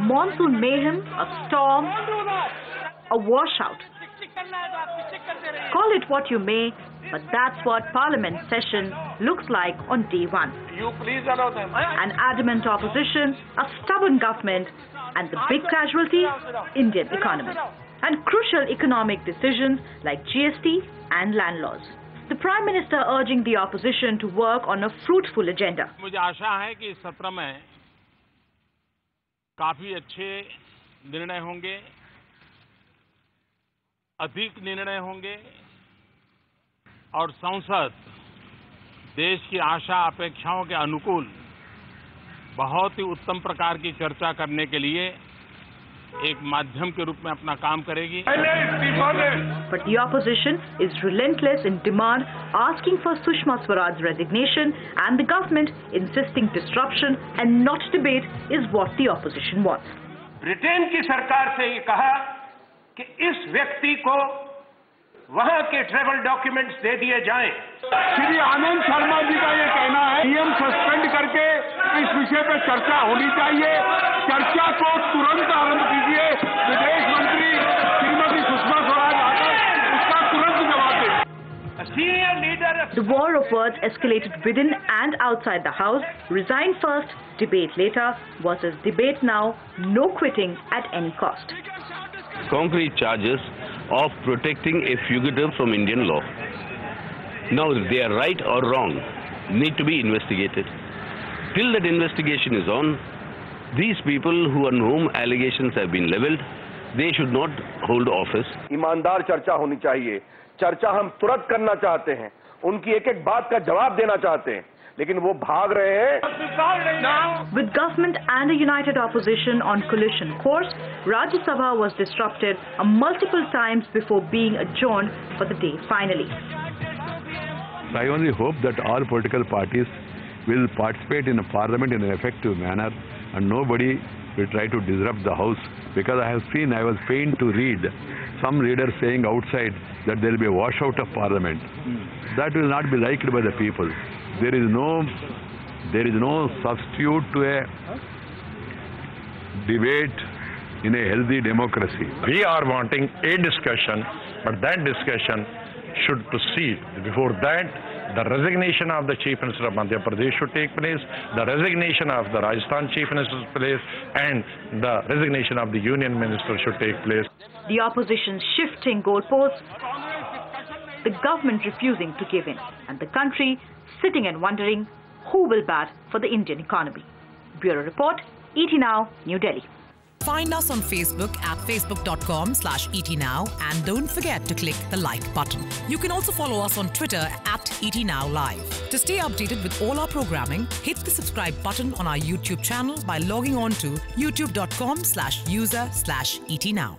monsoon mayhem, a storm, a washout. Call it what you may, but that's what Parliament session looks like on day one. You please allow them. An adamant opposition, a stubborn government, and the big casualty, Indian economy. And crucial economic decisions like GST and land laws. The Prime Minister urging the opposition to work on a fruitful agenda. मुझे आशा है कि इस सत्र में काफी अच्छे निर्णय होंगे, अधिक निर्णय होंगे और संसद देश की आशा अपेक्षाओं के अनुकूल बहुत ही उत्तम प्रकार की चर्चा करने के लिए एक माध्यम के रूप में अपना काम करेगी. But the opposition is relentless in demand, asking for Sushma Swaraj's resignation, and the government insisting disruption and not debate is what the opposition wants. Britain की सरकार से ये कहा कि इस व्यक्ति को वहां के ट्रैवल डॉक्यूमेंट्स दे दिए जाएं. श्री आनंद शर्मा जी का ये कहना है नियम सस्पेंड करके इस विषय पर चर्चा होनी चाहिए. चर्चा को तुरंत आरंभ कीजिए. विदेश मंत्री श्रीमती सुषमा स्वराज आकर उसका तुरंत जवाब दें. Senior leader. The war of words escalated within and outside the House. Resign first, debate later versus debate now, no quitting at any cost. Concrete charges of protecting a fugitive from Indian law. Now, if they are right or wrong, need to be investigated. Till that investigation is on, these people on whom allegations have been leveled, they should not hold office. ईमानदार चर्चा होनी चाहिए. चर्चा हम तुरंत करना चाहते हैं. उनकी एक एक बात का जवाब देना चाहते हैं. लेकिन वो भाग रहे हैं. With government and a united opposition on collision course, Rajya Sabha was disrupted multiple times before being adjourned for the day finally. I only hope that all political parties will participate in a parliament in an effective manner and nobody will try to disrupt the house, because I was pained to read some readers saying outside that there will be a washout of parliament. That will not be liked by the people. There is no substitute to a debate in a healthy democracy. We are wanting a discussion, but that discussion should proceed. Before that, the resignation of the Chief Minister of Madhya Pradesh should take place, the resignation of the Rajasthan Chief Minister should take place, and the resignation of the Union Minister should take place. The opposition shifting goalposts, the government refusing to give in, and the country sitting and wondering who will bat for the Indian economy. Bureau Report, ET Now, New Delhi. Find us on Facebook at facebook.com/ETNow and don't forget to click the like button. You can also follow us on Twitter at ETNowLive. To stay updated with all our programming, hit the subscribe button on our YouTube channel by logging on to youtube.com/user/ETNow.